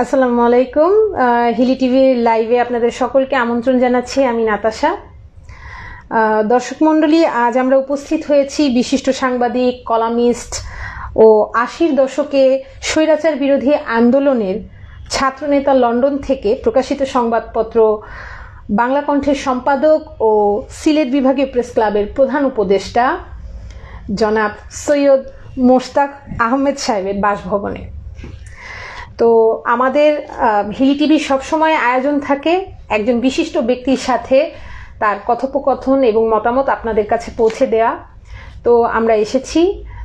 আসসালামু আলাইকুম। হিলি টিভির লাইভে আপনাদের সকলকে আমন্ত্রণ জানাচ্ছি। আমি নাতাশা। দর্শক মণ্ডলী, আজ আমরা উপস্থিত হয়েছি বিশিষ্ট সাংবাদিক, কলামিস্ট ও ৮০ দশকে স্বৈরাচার বিরোধী আন্দোলনের ছাত্রনেতা লন্ডন থেকে প্রকাশিত সংবাদপত্র বাংলা কণ্ঠের সম্পাদক ও সিলেট বিভাগীয় প্রেস ক্লাবের প্রধান উপদেষ্টা জনাব সৈয়দ মোশতাক আহমেদ সাহেবের বাসভবনে। তো আমাদের হিলি টিভি সবসময় আয়োজন থাকে একজন বিশিষ্ট ব্যক্তির সাথে তার কথোপকথন এবং মতামত আপনাদের কাছে পৌঁছে দেওয়া। তো আমরা এসেছি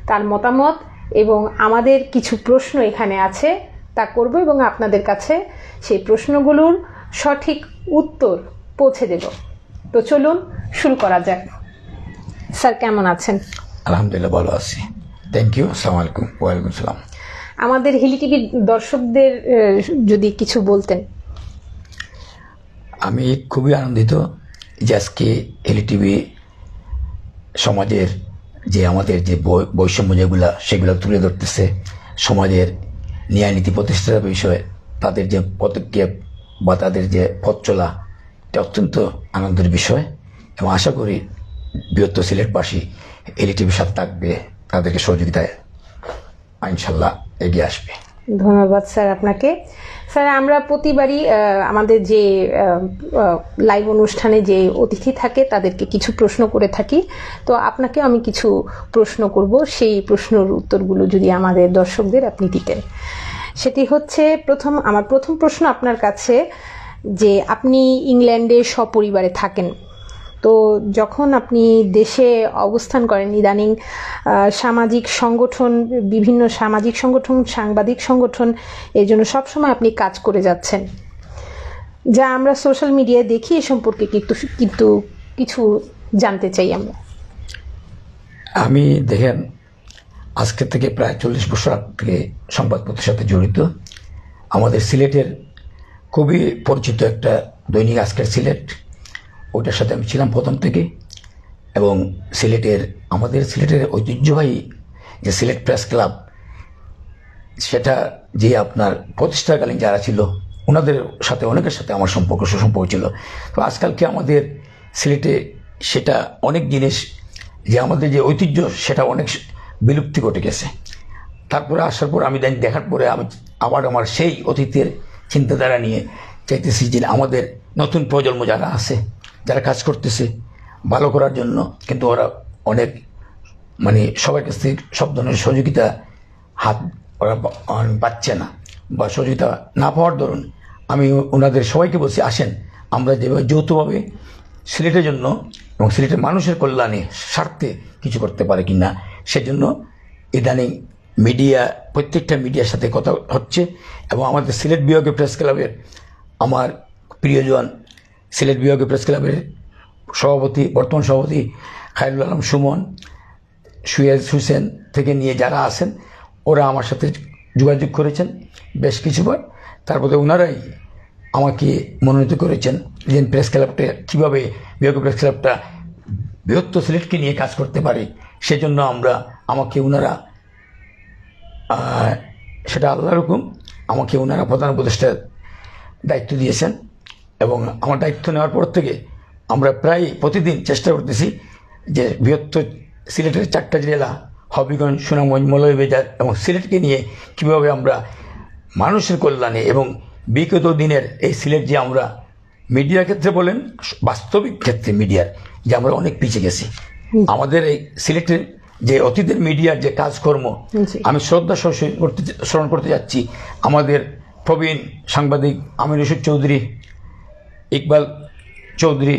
তার মতামত এবং আমাদের কিছু প্রশ্ন এখানে আছে তা করব এবং আপনাদের কাছে সেই প্রশ্নগুলোর সঠিক উত্তর পৌঁছে দেব। তো চলুন শুরু করা যাক। স্যার, কেমন আছেন? আলহামদুলিল্লাহ, ভালো আছি। Thank you. আসসালামু আলাইকুম। ওয়ালাইকুম আসসালাম। আমাদের হিলি টিভির দর্শকদের যদি কিছু বলতেন। আমি খুবই আনন্দিত যে আজকে হিলি টিভি সমাজের যে আমাদের যে বৈষম্য যেগুলা সেগুলো তুলে ধরতেছে, সমাজের ন্যায় নীতি প্রতিষ্ঠার বিষয়ে তাদের যে পদক্ষেপ বা তাদের যে পথ চলা, এটা অত্যন্ত আনন্দের বিষয় এবং আশা করি বৃহত্তর সিলেটবাসী হিলি টিভির সাথে থাকবে, তাদেরকে সহযোগিতায় ইনশাল্লাহ এগিয়ে আসবে। ধন্যবাদ স্যার আপনাকে। স্যার, আমরা প্রতিবারই আমাদের যে লাইভ অনুষ্ঠানে যে অতিথি থাকে তাদেরকে কিছু প্রশ্ন করে থাকি। তো আপনাকে আমি কিছু প্রশ্ন করব, সেই প্রশ্নের উত্তরগুলো যদি আমাদের দর্শকদের আপনি দিতেন। সেটি হচ্ছে আমার প্রথম প্রশ্ন আপনার কাছে, যে আপনি ইংল্যান্ডে সপরিবারে থাকেন। তো যখন আপনি দেশে অবস্থান করেন, ইদানিং সামাজিক সংগঠন, বিভিন্ন সামাজিক সংগঠন, সাংবাদিক সংগঠন, এর জন্য সবসময় আপনি কাজ করে যাচ্ছেন, যা আমরা সোশ্যাল মিডিয়ায় দেখি। এ সম্পর্কে কিন্তু কিছু জানতে চাই আমরা। আমি দেখেন, আজকে থেকে প্রায় 40 বছর থেকে সংবাদপত্রের সাথে জড়িত। আমাদের সিলেটের খুবই পরিচিত একটা দৈনিক আজকের সিলেট, ওটার সাথে আমি ছিলাম প্রথম থেকে। এবং আমাদের সিলেটের ঐতিহ্যবাহী যে সিলেট প্রেস ক্লাব, সেটা যে আপনার প্রতিষ্ঠাকালীন যারা ছিল ওনাদের সাথে, অনেকের সাথে আমার সুসম্পর্ক ছিল। তো আজকালকে আমাদের সিলেটে সেটা অনেক জিনিস, যে আমাদের যে ঐতিহ্য, সেটা অনেক বিলুপ্তি ঘটে গেছে। তারপরে আসার পর আমি দেখার পরে আমি আবার আমার সেই অতীতের চিন্তাধারা নিয়ে চাইতেছি যে আমাদের নতুন প্রজন্ম যারা আছে, যারা কাজ করতেছে ভালো করার জন্য, কিন্তু ওরা অনেক সবার কাছ থেকে সব ধরনের সহযোগিতা ওরা পাচ্ছে না, বা সহযোগিতা না পাওয়ার দরুন আমি ওনাদের সবাইকে বলছি, আসেন আমরা যেভাবে যৌথভাবে সিলেটের জন্য এবং সিলেটের মানুষের কল্যাণে স্বার্থে কিছু করতে পারে কিনা। সেজন্য ইদানিং প্রত্যেকটা মিডিয়ার সাথে কথা হচ্ছে। এবং আমাদের সিলেট বিভাগীয় প্রেস ক্লাবের আমার প্রিয়জন, সিলেট বিভাগীয় প্রেস ক্লাবের বর্তমান সভাপতি খায়রুল আলম সুমন, সুয়েজ হোসেন থেকে নিয়ে যারা আছেন, ওরা আমার সাথে যোগাযোগ করেছেন বেশ কিছুবার। তারপরে ওনারাই আমাকে মনোনীত করেছেন যে প্রেস ক্লাবটা কীভাবে, বিভাগীয় প্রেস ক্লাবটা বৃহত্তর সিলেটকে নিয়ে কাজ করতে পারে। সেজন্য আমাকে ওনারা, সেটা আল্লাহর হুকুম, আমাকে ওনারা প্রধান উপদেষ্টার দায়িত্ব দিয়েছেন। এবং আমার দায়িত্ব নেওয়ার পর থেকে আমরা প্রায় প্রতিদিন চেষ্টা করতেছি যে বৃহত্তর সিলেটের 4টা জেলা, হবিগঞ্জ, সুনামগঞ্জ, মৌলভীবাজার এবং সিলেটকে নিয়ে কীভাবে আমরা মানুষের কল্যাণে এবং বিগত দিনের এই সিলেট যে আমরা মিডিয়ার ক্ষেত্রে বলেন, বাস্তবিক ক্ষেত্রে মিডিয়ার যে আমরা অনেক পিছিয়ে গেছি। আমাদের এই সিলেটের যে অতীতের মিডিয়ার যে কাজকর্ম, আমি শ্রদ্ধা স্মরণ করতে যাচ্ছি আমাদের প্রবীণ সাংবাদিক আমির রশিদ চৌধুরী, ইকবাল চৌধুরী,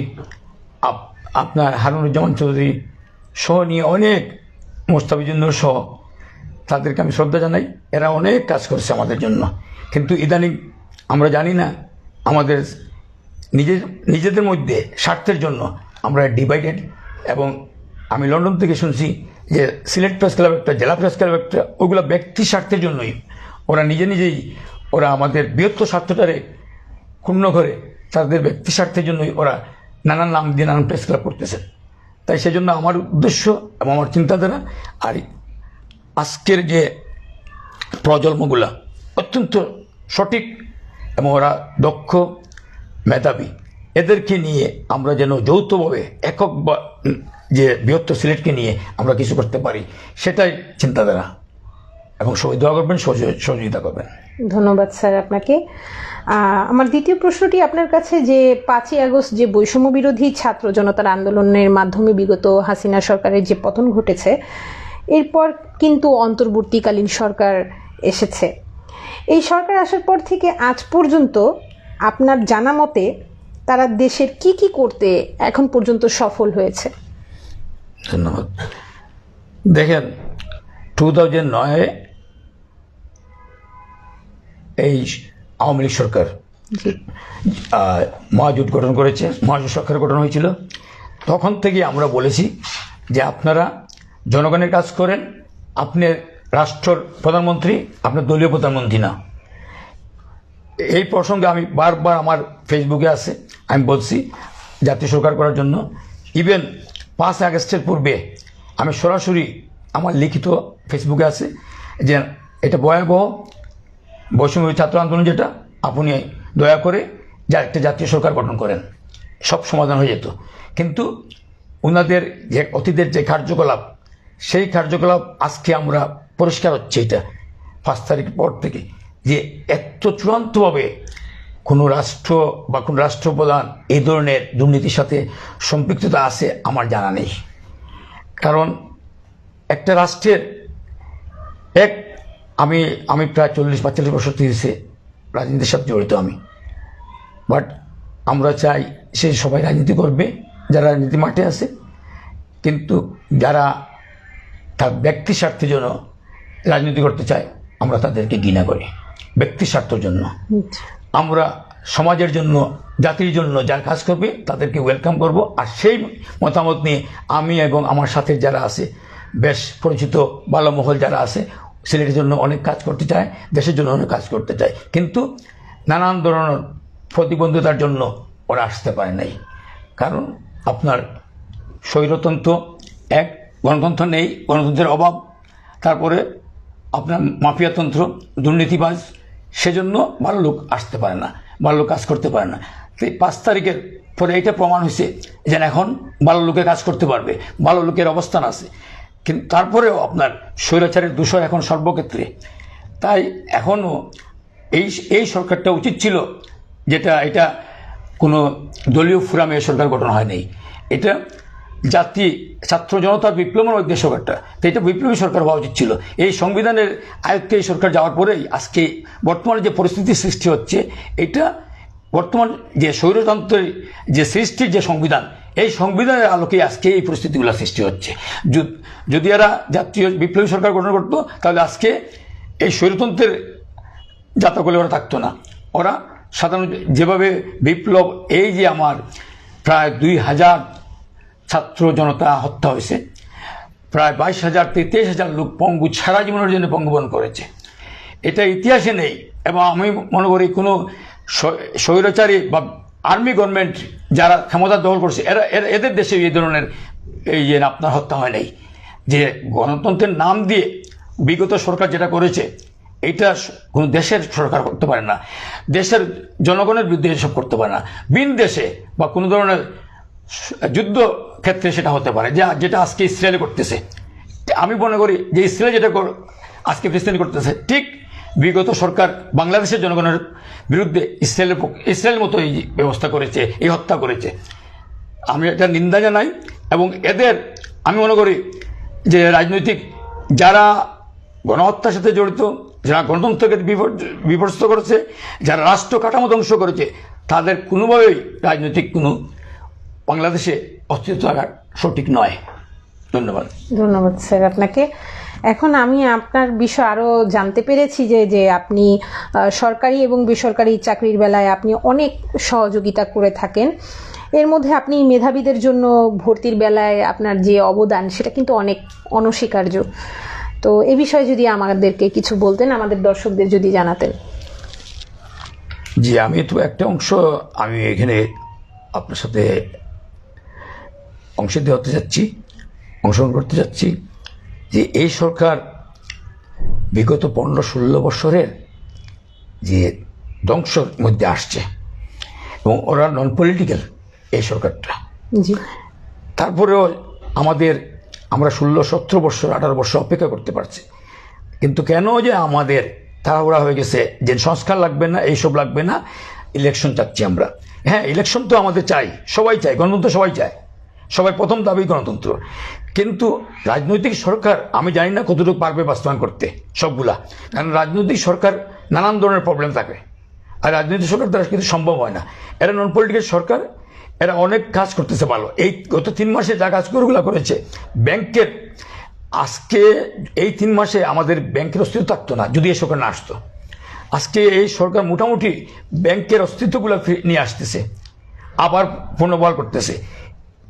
আপনার হারুনুজ্জামান চৌধুরী সহ নিয়ে অনেক, মোস্তাফিজুর নূর সহ, তাদেরকে আমি শ্রদ্ধা জানাই। এরা অনেক কাজ করছে আমাদের জন্য। কিন্তু ইদানিং আমরা জানি না, আমাদের নিজেদের মধ্যে স্বার্থের জন্য আমরা ডিভাইডেড। এবং আমি লন্ডন থেকে শুনছি যে সিলেট প্রেস ক্লাব একটা, জেলা প্রেস ক্লাব একটা, ওইগুলো ব্যক্তি স্বার্থের জন্যই ওরা নিজেই ওরা আমাদের বৃহত্তর স্বার্থটারে ক্ষুণ্ণ করে তাদের ব্যক্তি স্বার্থের জন্যই ওরা নানান নাম দিয়ে নানান প্রেস ক্লাব করতেছে। তাই সেজন্য আমার উদ্দেশ্য এবং আমার চিন্তাধারা, আর আজকের যে প্রজন্মগুলা অত্যন্ত সঠিক এবং ওরা দক্ষ মেধাবী, এদেরকে নিয়ে আমরা যেন যৌথভাবে একক যে বৃহত্তর সিলেটকে নিয়ে আমরা কিছু করতে পারি, সেটাই চিন্তাধারা। এবং সবাই দোয়া করবেন, সহযোগিতা করবেন। ধন্যবাদ স্যার আপনাকে। আমার দ্বিতীয় প্রশ্নটি আপনার কাছে, যে 5ই আগস্ট যে বৈষম্য বিরোধী ছাত্র জনতার আন্দোলনের মাধ্যমে বিগত হাসিনা সরকারের যে পতন ঘটেছে, এরপর কিন্তু অন্তর্বর্তীকালীন সরকার এসেছে। এই সরকার আসার পর থেকে আজ পর্যন্ত আপনার জানা মতে তারা দেশের কি কি করতে এখন পর্যন্ত সফল হয়েছে? ধন্যবাদ। দেখেন, 2009 এই আওয়ামী লীগ সরকার মহাজোট গঠন করেছে, মহাজোট সরকার গঠন হয়েছিল। তখন থেকে আমরা বলেছি যে আপনারা জনগণের কাজ করেন, আপনি রাষ্ট্রের প্রধানমন্ত্রী, আপনার দলীয় প্রধানমন্ত্রী না। এই প্রসঙ্গে আমি বারবার আমার ফেসবুকে আছে, আমি বলছি জাতীয় সরকার করার জন্য। ইভেন 5 আগস্টের পূর্বে আমি সরাসরি আমার লিখিত ফেসবুকে আছে যে এটা ভয়াবহ বৈষম্য ছাত্র আন্দোলন, যেটা আপনি দয়া করে একটা জাতীয় সরকার গঠন করেন, সব সমাধান হয়ে যেত। কিন্তু ওনাদের যে অতীতের যে কার্যকলাপ, সেই কার্যকলাপ আজকে আমরা পরিষ্কার হচ্ছে এটা 5 তারিখ পর থেকে, যে এত চূড়ান্তভাবে কোনো রাষ্ট্র বা কোনো রাষ্ট্রপ্রধান এই ধরনের দুর্নীতির সাথে সম্পৃক্ততা আছে আমার জানা নেই। কারণ একটা রাষ্ট্রের আমি প্রায় 40-45 বছর থেকে রাজনীতির সাথে জড়িত আমি, বাট আমরা চাই সে সবাই রাজনীতি করবে যারা রাজনীতি মাঠে আছে, কিন্তু যারা তার ব্যক্তি স্বার্থের জন্য রাজনীতি করতে চায় আমরা তাদেরকে ঘৃণা করি। ব্যক্তি স্বার্থের জন্য আমরা সমাজের জন্য, জাতির জন্য যারা কাজ করবে তাদেরকে ওয়েলকাম করব। আর সেই মতামত নিয়ে আমি এবং আমার সাথে যারা আছে, বেশ পরিচিত ভালো মহল যারা আছে, সিলেটের জন্য অনেক কাজ করতে চায়, দেশের জন্য অনেক কাজ করতে চায়, কিন্তু নানান ধরনের প্রতিবন্ধকতার জন্য ওরা আসতে পারে নাই। কারণ আপনার স্বৈরতন্ত্র, গণতন্ত্র নেই, গণতন্ত্রের অভাব, তারপরে আপনার মাফিয়াতন্ত্র, দুর্নীতিবাজ, সেজন্য ভালো লোক আসতে পারে না, ভালো লোক কাজ করতে পারে না। তো 5 তারিখের পরে এইটা প্রমাণ হয়েছে যে এখন ভালো লোকে কাজ করতে পারবে, ভালো লোকের অবস্থান আছে। কিন্তু তারপরেও আপনার স্বৈরাচারের দূষণ এখন সর্বক্ষেত্রে। তাই এখনও এই সরকারটা উচিত ছিল, এটা কোনো দলীয় ফোরামে সরকার গঠন হয় নাই, এটা জাতি ছাত্র জনতার বিপ্লবের মধ্যে সরকারটা, তো এটা বিপ্লবী সরকার হওয়া উচিত ছিল। এই সংবিধানের আয়ত্তে এই সরকার যাওয়ার পরেই আজকে বর্তমানে যে পরিস্থিতি সৃষ্টি হচ্ছে, এটা বর্তমান যে স্বৈরতন্ত্রের যে সৃষ্টির যে সংবিধান, এই সংবিধানের আলোকে আজকে এই পরিস্থিতিগুলো সৃষ্টি হচ্ছে। যদি এরা জাতীয় বিপ্লবী সরকার গঠন করতো, তাহলে আজকে এই স্বৈরতন্ত্রের যাত্রাগুলো ওরা থাকতো না। ওরা সাধারণত যেভাবে বিপ্লব, এই যে আমার প্রায় 2000 ছাত্র জনতা হত্যা হয়েছে, প্রায় 22,000 থেকে 23,000 লোক পঙ্গু, সারা জীবনের জন্য পঙ্গুবরণ করেছে, এটা ইতিহাসে নেই। এবং আমি মনে করি কোনো স্বৈরাচারী বা আর্মি গভর্নমেন্ট যারা ক্ষমতা দখল করছে, এদের দেশে এই ধরনের আপনার হত্যা হয় নাই। যে গণতন্ত্রের নাম দিয়ে বিগত সরকার যেটা করেছে, এটা কোনো দেশের সরকার করতে পারে না, দেশের জনগণের বিরুদ্ধে এসব করতে পারে না। বিন দেশে বা কোনো ধরনের যুদ্ধ ক্ষেত্রে সেটা হতে পারে, যেটা আজকে ইসরায়েলে করতেছে। আমি মনে করি যে ইসরায়েল যেটা আজকে ফিলিস্তিনে করতেছে, ঠিক বিগত সরকার বাংলাদেশের জনগণের বিরুদ্ধে ইসরায়েলের মতো এই ব্যবস্থা করেছে, এই হত্যা করেছে। আমি এটা নিন্দা জানাই। এবং এদের আমি মনে করি যে রাজনৈতিক যারা গণহত্যার সাথে জড়িত, যারা গণতন্ত্রকে বিভ্রস্ত করেছে, যারা রাষ্ট্র কাঠামো ধ্বংস করেছে, তাদের কোনোভাবেই রাজনৈতিক কোনো বাংলাদেশে অস্তিত্ব থাকা সঠিক নয়। ধন্যবাদ। ধন্যবাদ স্যার আপনাকে। এখন আমি আপনার বিষয় আরও জানতে পেরেছি যে আপনি সরকারি এবং বেসরকারি চাকরির বেলায় আপনি অনেক সহযোগিতা করে থাকেন। এর মধ্যে আপনি মেধাবীদের জন্য ভর্তির বেলায় আপনার যে অবদান, সেটা কিন্তু অনেক অনস্বীকার্য। তো এ বিষয়ে যদি আমাদেরকে কিছু বলতেন, আমাদের দর্শকদের যদি জানাতেন। জি, আমি তো একটা অংশ আমি এখানে আপনার সাথে অংশগ্রহণ করতে যাচ্ছি যে এই সরকার বিগত 15-16 বছরের যে ধ্বংসের মধ্যে আসছে এবং ওরা নন পলিটিক্যাল এই সরকারটা। জি। তারপরেও আমরা 16-17 বছর 18 বছর অপেক্ষা করতে পারছি, কিন্তু কেন যে আমাদের তাড়াহুড়া হয়ে গেছে যে সংস্কার লাগবে না, এইসব লাগবে না, ইলেকশন চাচ্ছি আমরা। হ্যাঁ, ইলেকশন তো আমাদের চাই, সবাই চায়, গণতন্ত্র সবাই চায়, সবাই প্রথম দাবি গণতন্ত্র। কিন্তু রাজনৈতিক সরকার আমি জানি না কতটুকু পারবে বাস্তবায়ন করতে সবগুলা, কারণ রাজনৈতিক সরকার নানান ধরনের প্রবলেম থাকে, আর রাজনৈতিক সরকার দ্বারা কিন্তু সম্ভব হয় না। এরা নন পলিটিক্যাল সরকার, এরা অনেক কাজ করতেছে ভালো। এই গত 3 মাসে যা কাজগুলো করেছে, ব্যাংকের আজকে এই 3 মাসে আমাদের ব্যাংকের অস্তিত্ব থাকতো না যদি এই সরকার না আসতো। আজকে এই সরকার মোটামুটি ব্যাংকের অস্তিত্বগুলো নিয়ে আসতেছে, আবার পুনর্বহাল করতেছে।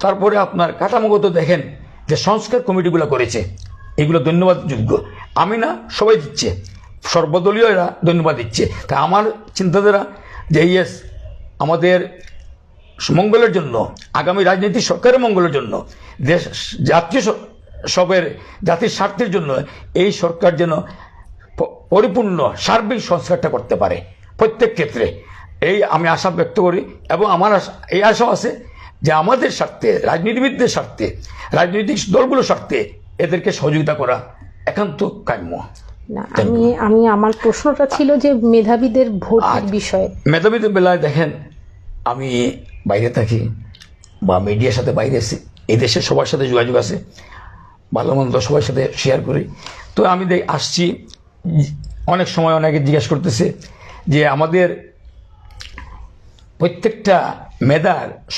তারপরে আপনার কাঠামোগত দেখেন যে সংস্কার কমিটিগুলো করেছে, এগুলো ধন্যবাদযোগ্য। আমি না, সবাই দিচ্ছে, সর্বদলীয় এরা ধন্যবাদ দিচ্ছে। তাই আমার চিন্তাধারা যে ইয়েস, আমাদের মঙ্গলের জন্য, আগামী রাজনৈতিক সরকারের মঙ্গলের জন্য, দেশ জাতির স্বার্থের জন্য এই সরকার যেন পরিপূর্ণ সার্বিক সংস্কারটা করতে পারে প্রত্যেক ক্ষেত্রে, এই আমি আশা ব্যক্ত করি। এবং আমার এই আশাও আছে যে আমাদের স্বার্থে, রাজনীতিবিদদের স্বার্থে, রাজনৈতিক দলগুলোর স্বার্থে এদেরকে সহযোগিতা করা একান্ত কাম্য। না, আমি আমার প্রশ্নটা ছিল যে মেধাবীদের ভোটের বিষয়ে। মেধাবীদের বেলায় দেখেন, আমি বাইরে থাকি বা মিডিয়ার সাথে বাইরে আছি, এই দেশের সবার সাথে যোগাযোগ আছে, ভালো মন্দ সবার সাথে শেয়ার করি। তো আমি আসছি, অনেক সময় অনেকে জিজ্ঞাসা করতেছে যে আমাদের প্রত্যেকটা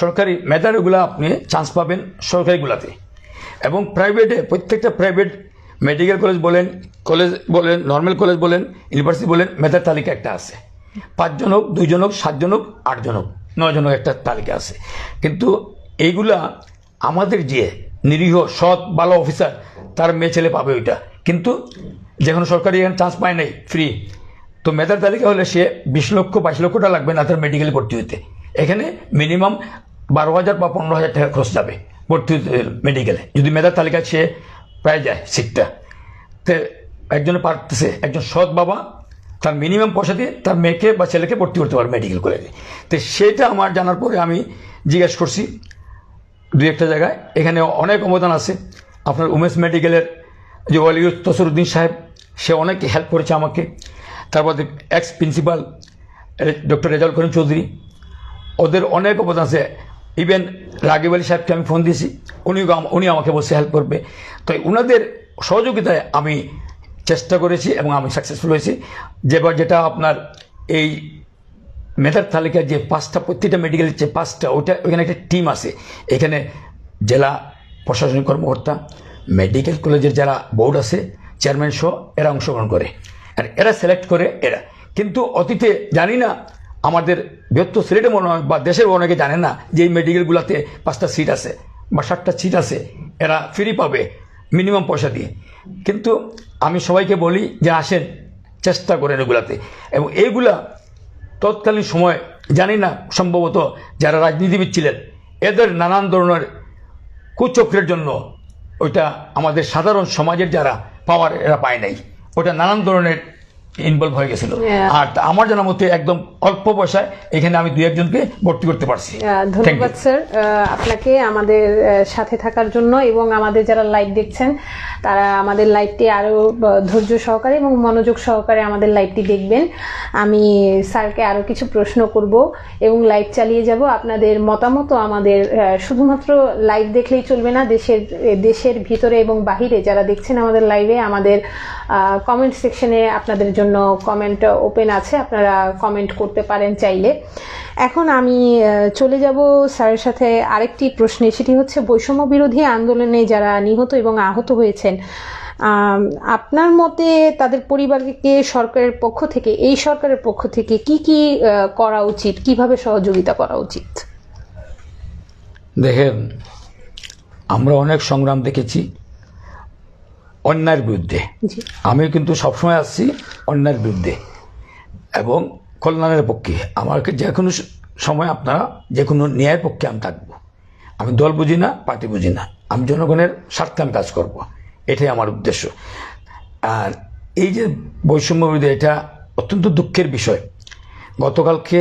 সরকারি মেধারগুলো আপনি চান্স পাবেন সরকারিগুলাতে, এবং প্রাইভেটে প্রত্যেকটা প্রাইভেট মেডিকেল কলেজ বলেন, নর্মাল কলেজ বলেন, ইউনিভার্সিটি বলেন, মেধার তালিকা একটা আছে। 5 জন হোক, 2 জন হোক, 7 জন হোক, 8 জন হোক, 9 জন হোক, একটা তালিকা আছে। কিন্তু এইগুলা আমাদের যে নিরীহ সৎ ভালো অফিসার, তার মেয়ে ছেলে পাবে ওইটা। কিন্তু যখন সরকারি এখানে চান্স পায় নাই, ফ্রি, তো মেধার তালিকা হলে সে 20 লক্ষ 22 লক্ষ টাকা লাগবে না তার মেডিকেলে ভর্তি হইতে। এখানে মিনিমাম 12,000 বা 15,000 টাকা খরচ যাবে ভর্তি হইতে মেডিকেলে, যদি মেধার তালিকায় সে পায় যায় সিটটা। তো একজনে পারতেছে, একজন সৎ বাবা তার মিনিমাম পয়সা দিয়ে তার মেয়েকে বা ছেলেকে ভর্তি করতে পারে মেডিকেল কলেজে। তো সেটা আমার জানার পরে আমি জিজ্ঞেস করছি 2-1টা জায়গায়, এখানে অনেক অবদান আছে। আপনার উমেশ মেডিকেলের যে ওয়ালিউর তসরুদ্দিন সাহেব, সে অনেক হেল্প করেছে আমাকে। তারপর x principal doctor Rezaul Karim Chowdhury, ওদের অনেক অবদান আছে। ইভেন রাগিব আলী সাহেবকে আমি ফোন দিয়েছি, উনি আমাকে বলছে হেল্প করবে। তো ওনাদের সহযোগিতায় আমি চেষ্টা করেছি এবং আমি সাকসেসফুল হয়েছি। যেটা আপনার এই মেধার তালিকায় যে 5টা, প্রত্যেকটা মেডিকেলের যে 5টা, ওইখানে একটা টিম আছে। এখানে জেলা প্রশাসনিক কর্মকর্তা, মেডিকেল কলেজের যারা বোর্ড আছে, চেয়ারম্যান সহ এরা অংশগ্রহণ করে, আর এরা সিলেক্ট করে এরা। কিন্তু অতীতে জানি না, আমাদের বৃহত্তর সিলেটে মনে হয় বা দেশের অনেকে জানে না যে এই মেডিকেলগুলোতে 5টা সিট আছে বা 7টা সিট আছে, এরা ফ্রি পাবে মিনিমাম পয়সা দিয়ে। কিন্তু আমি সবাইকে বলি যে আসেন, চেষ্টা করেন এগুলাতে। এবং এইগুলা তৎকালীন সময় জানি না, সম্ভবত যারা রাজনীতিবিদ ছিলেন, এদের নানান ধরনের কুচক্রের জন্য ওইটা আমাদের সাধারণ সমাজের যারা পাওয়ার, এরা পায় নাই, ওটা নানান ধরনের ইনভলভ হয়ে গেছিল। আর আমার জানার মতে একদম অল্প পয়সায় এখানে আমি 2-1 জনকে ভর্তি করতে পারছি। ধন্যবাদ স্যার আপনাকে আমাদের সাথে থাকার জন্য, এবং আমাদের যারা লাইভ দেখছেন তারা আমাদের লাইভটি আরো ধৈর্য সহকারে এবং মনোযোগ সহকারে আমাদের লাইভটি দেখবেন। আমি স্যারকে আরো কিছু প্রশ্ন করব এবং লাইভ চালিয়ে যাব। আপনাদের মতামত আমাদের শুধুমাত্র লাইভ দেখলেই চলবে না, দেশের ভিতরে এবং বাহিরে যারা দেখছেন আমাদের লাইভে, আমাদের কমেন্ট সেকশনে আপনাদের জন্য কমেন্ট ওপেন আছে, আপনারা কমেন্ট করতে পারেন চাইলে। এখন আমি চলে যাব স্যারের সাথে আরেকটি প্রশ্নে, সেটি হচ্ছে বৈষম্য বিরোধী আন্দোলনে যারা নিহত এবং আহত হয়েছেন, আপনার মতে তাদের পরিবারকে সরকারের পক্ষ থেকে কি কি করা উচিত, কিভাবে সহযোগিতা করা উচিত? দেখেন, আমরা অনেক সংগ্রাম দেখেছি অন্যায়ের বিরুদ্ধে। আমি কিন্তু সবসময় আসছি অন্যায়ের বিরুদ্ধে এবং কল্যাণের পক্ষে। আমাকে যে কোনো সময় আপনারা যে কোনো ন্যায়ের পক্ষে আমি থাকবো। আমি দল বুঝি না, পার্টি বুঝি না, আমি জনগণের স্বার্থে আমি কাজ করব, এটাই আমার উদ্দেশ্য। আর এই যে বৈষম্য বিরোধী, এটা অত্যন্ত দুঃখের বিষয়। গতকালকে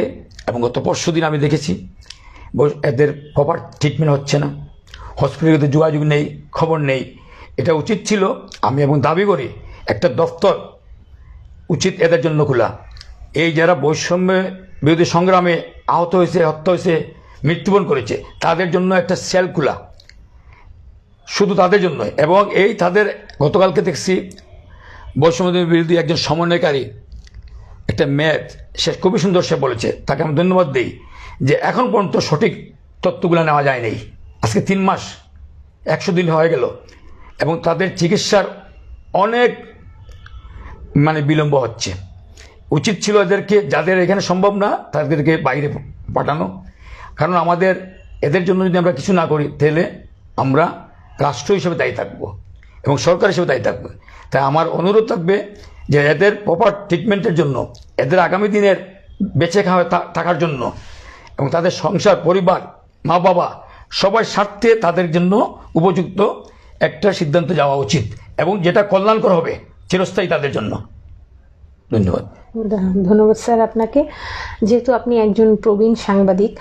এবং গত পরশু দিন আমি দেখেছি এদের প্রপার ট্রিটমেন্ট হচ্ছে না, হসপিটালে যোগাযোগ নেই, খবর নেই। এটা উচিত ছিল, আমি এবং দাবি করি একটা দপ্তর উচিত এদের জন্য খোলা। এই যারা বৈষম্য বিরোধী সংগ্রামে আহত হয়েছে, হত্যা হয়েছে, মৃত্যুবরণ করেছে, তাদের জন্য একটা সেল খোলা, শুধু তাদের জন্য। এবং এই তাদের গতকালকে দেখছি বৈষম্য বিরোধী একজন সমন্বয়কারী একটা মেয়ে, সে খুবই সুন্দর সে বলেছে, তাকে আমি ধন্যবাদ দিই, যে এখন পর্যন্ত সঠিক তথ্যগুলো নেওয়া যায় নাই। আজকে 3 মাস 100 দিন হয়ে গেল এবং তাদের চিকিৎসার অনেক বিলম্ব হচ্ছে। উচিত ছিল এদেরকে, যাদের এখানে সম্ভব না তাদেরকে বাইরে পাঠানো। কারণ আমাদের এদের জন্য যদি আমরা কিছু না করি তাহলে আমরা রাষ্ট্র হিসেবে দায়ী থাকবো এবং সরকার হিসেবে দায়ী থাকবো। তাই আমার অনুরোধ থাকবে যে এদের প্রপার ট্রিটমেন্টের জন্য, এদের আগামী দিনের বেঁচে খাওয়া থাকার জন্য এবং তাদের সংসার, পরিবার, মা বাবা সবার স্বার্থে তাদের জন্য উপযুক্ত একটা সিদ্ধান্ত যাওয়া উচিত এবং যেটা কল্যাণকর হবে চিরস্থায়ী তাদের জন্য। ধন্যবাদ। ধন্যবাদ স্যার আপনাকে। যেহেতু আপনি একজন প্রবীণ সাংবাদিক,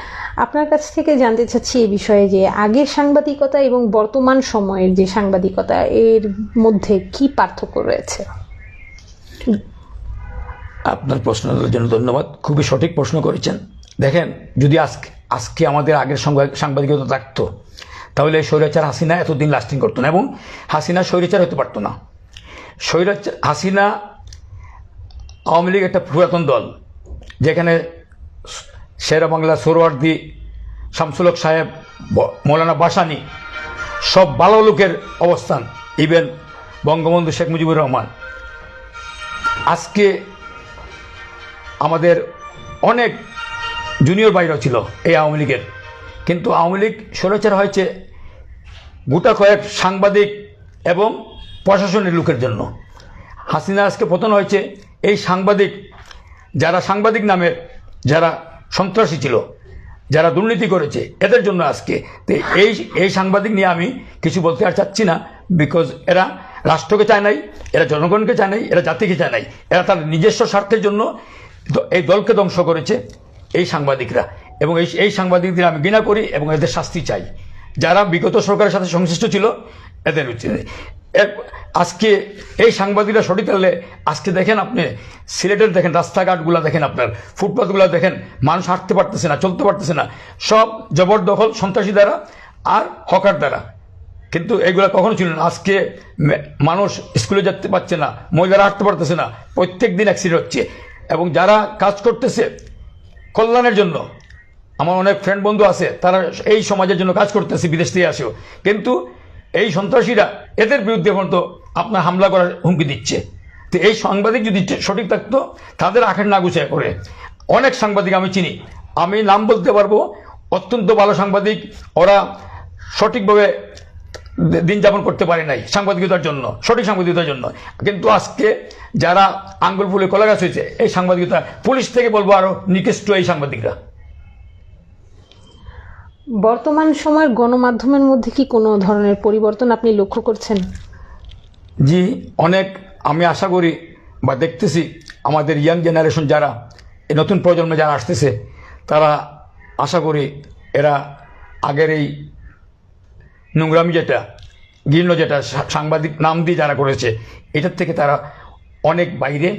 আপনার কাছ থেকে জানতে চাচ্ছি এই বিষয়ে যে আগের সাংবাদিকতা এবং বর্তমান সময়ের যে সাংবাদিকতা, এর মধ্যে কি পার্থক্য রয়েছে? আপনার প্রশ্নের জন্য ধন্যবাদ, খুবই সঠিক প্রশ্ন করেছেন। দেখেন, যদি আজকে আমাদের আগের সাংবাদিকতা থাকতো তাহলে স্বৈরাচার হাসিনা এতদিন লাস্টিং করতো না এবং হাসিনা স্বৈরাচার হতে পারতো না। হাসিনা আওয়ামী লীগ একটা পুরাতন দল, যেখানে শেরা বাংলা, সোহরাওয়ার্দী, শামসুল হক সাহেব, মৌলানা ভাসানী সব ভালো লোকের অবস্থান, ইভেন বঙ্গবন্ধু শেখ মুজিবুর রহমান। আজকে আমাদের অনেক জুনিয়র ভাইরাও ছিল এই আওয়ামী লীগের, কিন্তু আওয়ামী লীগ স্বৈরাচার হয়েছে গোটা কয়েক সাংবাদিক এবং প্রশাসনের লোকের জন্য। হাসিনা আজকে পতন হয়েছে এই সাংবাদিক, যারা সাংবাদিক নামের যারা সন্ত্রাসী ছিল, যারা দুর্নীতি করেছে, এদের জন্য আজকে। তো এই সাংবাদিক নিয়ে আমি কিছু বলতে আর চাচ্ছি না, বিকজ এরা রাষ্ট্রকে চায় নাই, এরা জনগণকে চায় নাই, এরা জাতিকে চায় নাই, এরা তার নিজস্ব স্বার্থের জন্য এই দলকে ধ্বংস করেছে এই সাংবাদিকরা। এবং এই সাংবাদিকদের আমি ঘৃণা করি এবং এদের শাস্তি চাই। যারা বিগত সরকারের সাথে সংশ্লিষ্ট ছিল এদের উচিত। আজকে এই সাংবাদিকরা সঠিক হলে, আজকে দেখেন আপনি সিলেটের দেখেন রাস্তাঘাটগুলো দেখেন, আপনার ফুটপাথগুলো দেখেন, মানুষ হাঁটতে পারতেছে না, চলতে পারতেছে না, সব জবরদখল সন্ত্রাসী দ্বারা আর হকার দ্বারা। কিন্তু এগুলো কখনো ছিল না। আজকে মানুষ স্কুলে যেতে পারছে না, মহিলারা হাঁটতে পারতেছে না, প্রত্যেক দিন অ্যাক্সিডেন্ট হচ্ছে। এবং যারা কাজ করতেছে কল্যাণের জন্য, আমার অনেক ফ্রেন্ড বন্ধু আছে, তারা এই সমাজের জন্য কাজ করতেছে, বিদেশ থেকে আসেও, কিন্তু এই সন্ত্রাসীরা এদের বিরুদ্ধে পর্যন্ত আপনার হামলা করার হুমকি দিচ্ছে। তো এই সাংবাদিক যদি সঠিক থাকতো, তাদের আখের না গুছায় করে। অনেক সাংবাদিক আমি চিনি, আমি নাম বলতে পারবো, অত্যন্ত ভালো সাংবাদিক, ওরা সঠিকভাবে দিন যাপন করতে পারে নাই সাংবাদিকতার জন্য, সঠিক সাংবাদিকতার জন্য। কিন্তু আজকে যারা আঙ্গুল ফুলে কলা গাছ হয়েছে এই সাংবাদিকতা, পুলিশ থেকে বলবো আরো নিকৃষ্ট এই সাংবাদিকরা। বর্তমান সময়ের গণমাধ্যমের মধ্যে কি কোনো ধরনের পরিবর্তন আপনি লক্ষ্য করছেন? জি, অনেক। আমি আশা করি বা দেখতেছি আমাদের ইয়াং জেনারেশন, যারা এই নতুন প্রজন্মে যারা আসতেছে, তারা আশা করি এরা আগের এই নোংরামি যেটা, ঘৃণ্য যেটা সাংবাদিক নাম দিয়ে যারা করেছে, এটার থেকে তারা অনেক বাইরে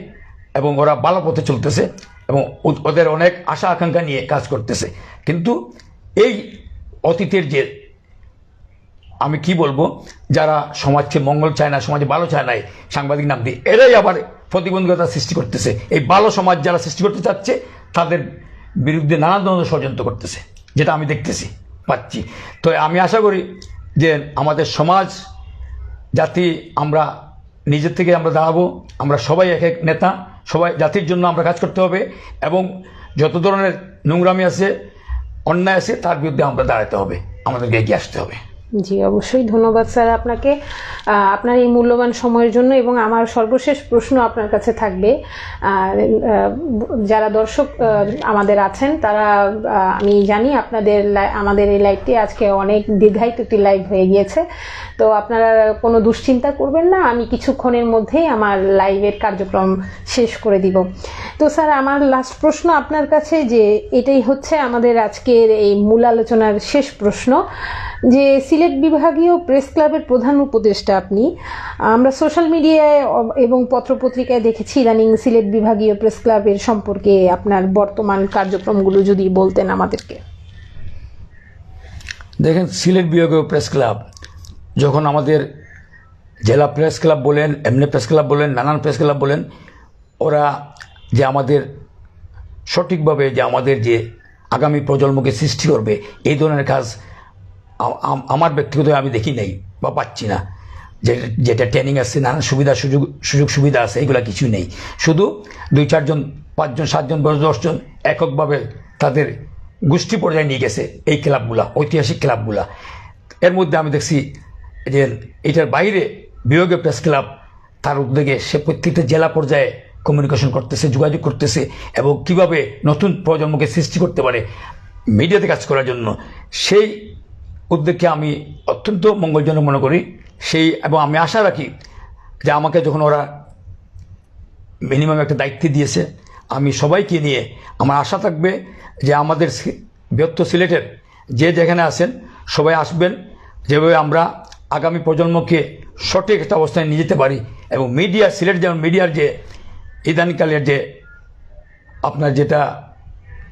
এবং ওরা ভালো পথে চলতেছে এবং ওদের অনেক আশা আকাঙ্ক্ষা নিয়ে কাজ করতেছে। কিন্তু এই অতীতের যে আমি কি বলবো, যারা সমাজকে মঙ্গল চায় না, সমাজে ভালো চায় না, সাংবাদিক নাম দিয়ে এরাই আবার প্রতিবন্ধকতা সৃষ্টি করতেছে। এই ভালো সমাজ যারা সৃষ্টি করতে চাচ্ছে তাদের বিরুদ্ধে নানা ধরনের ষড়যন্ত্র করতেছে, যেটা আমি দেখতেছি পাচ্ছি। তো আমি আশা করি যে আমাদের সমাজ জাতি, আমরা নিজের থেকে আমরা দাঁড়াবো, আমরা সবাই এক এক নেতা, সবাই জাতির জন্য আমরা কাজ করতে হবে এবং যত ধরনের নোংরামি আছে, অন্যায় আছে, তার বিরুদ্ধে আমরা দাঁড়াতে হবে, আমাদেরকে এগিয়ে আসতে হবে। জি অবশ্যই, ধন্যবাদ স্যার আপনাকে আপনার এই মূল্যবান সময়ের জন্য। এবং আমার সর্বশেষ প্রশ্ন আপনার কাছে থাকবে, যারা দর্শক আমাদের আছেন তারা, আমি জানি আমাদের এই লাইভটি আজকে অনেক দীর্ঘায়িত একটি লাইভ হয়ে গিয়েছে, তো আপনারা কোনো দুশ্চিন্তা করবেন না, আমি কিছুক্ষণের মধ্যেই আমার লাইভের কার্যক্রম শেষ করে দিব। তো স্যার আমার লাস্ট প্রশ্ন আপনার কাছে, যে এটাই হচ্ছে আমাদের আজকের এই মূল আলোচনার শেষ প্রশ্ন, যে সিলেট বিভাগীয় প্রেস ক্লাবের প্রধান উপদেষ্টা আপনি, আমরা সোশ্যাল মিডিয়ায় এবং পত্রপত্রিকায় দেখেছি ইদানিং সিলেট বিভাগীয় প্রেস ক্লাবের সম্পর্কে আপনার বর্তমান কার্যক্রমগুলো যদি বলতেন আমাদেরকে। দেখেন, সিলেট বিভাগীয় প্রেস ক্লাব যখন আমাদের জেলা প্রেস ক্লাব বলেন, এমনি প্রেস ক্লাব বলেন, নানান প্রেস ক্লাব বলেন, ওরা যে আমাদের সঠিকভাবে যে আমাদের যে আগামী প্রজন্মকে সৃষ্টি করবে এই ধরনের কাজ আমার ব্যক্তিগত আমি দেখি নাই বা পাচ্ছি না। যেটা ট্রেনিং আছে, নানান সুযোগ সুবিধা আছে, এগুলো কিছুই নেই। শুধু 2-4 জন, 5 জন, 7 জন, 10 জন এককভাবে তাদের গোষ্ঠী পর্যায়ে নিয়ে গেছে এই ক্লাবগুলা, ঐতিহাসিক ক্লাবগুলা। এর মধ্যে আমি দেখছি যে এটার বাইরে বিভাগীয় প্রেস ক্লাব তার উদ্যোগে সে প্রত্যেকটা জেলা পর্যায়ে কমিউনিকেশন করতেছে, যোগাযোগ করতেছে, এবং কিভাবে নতুন প্রজন্মকে সৃষ্টি করতে পারে মিডিয়াতে কাজ করার জন্য, সেই উদ্যোগকে আমি অত্যন্ত মঙ্গলজনক মনে করি। এবং আমি আশা রাখি যে আমাকে যখন ওরা মিনিমাম একটা দায়িত্ব দিয়েছে, আমি সবাইকে নিয়ে আমার আশা থাকবে যে আমাদের বৃহত্তর সিলেটের যে যেখানে আছেন সবাই আসবেন, যেভাবে আমরা আগামী প্রজন্মকে সঠিক একটা অবস্থায় নিয়ে যেতে পারি। এবং মিডিয়া, সিলেট যেমন মিডিয়ার যে ইদানিকালের যে আপনার যেটা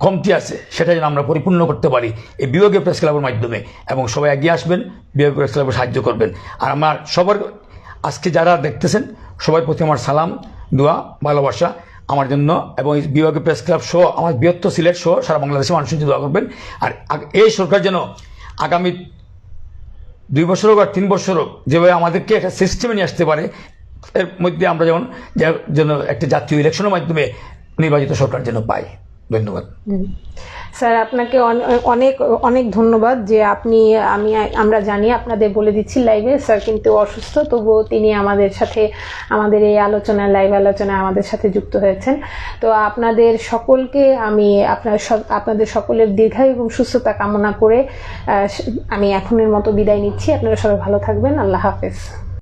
কমতি আছে সেটা যেন আমরা পরিপূর্ণ করতে পারি এই বিভাগীয় প্রেস ক্লাবের মাধ্যমে, এবং সবাই এগিয়ে আসবেন, বিভাগীয় প্রেস ক্লাবে সাহায্য করবেন। আর আমার সবার আজকে যারা দেখতেছেন সবার প্রতি আমার সালাম, দোয়া, ভালোবাসা আমার জন্য, এবং এই বিভাগীয় প্রেস ক্লাব সহ আমার বৃহত্তর সিলেট সহ সারা বাংলাদেশের মানুষের জন্য দোয়া করবেন। আর এই সরকার যেন আগামী 2 বছর হোক আর 3 বছর হোক যেভাবে আমাদেরকে একটা সিস্টেমে নিয়ে আসতে পারে, এর মধ্যে আমরা যেন একটা জাতীয় ইলেকশনের মাধ্যমে নির্বাচিত সরকার যেন পাই। ধন্যবাদ স্যার, আপনাকে অনেক অনেক ধন্যবাদ যে আমরা জানি, আপনাদের বলে দিচ্ছি লাইভে স্যার কিন্তু অসুস্থ, তবুও তিনি আমাদের সাথে আমাদের এই আলোচনায়, লাইভ আলোচনায় আমাদের সাথে যুক্ত হয়েছেন। তো আপনাদের সকলকে আমি আপনাদের সকলের দীর্ঘায়ু এবং সুস্থতা কামনা করে আমি এখনের মতো বিদায় নিচ্ছি। আপনারা সবাই ভালো থাকবেন। আল্লাহ হাফেজ।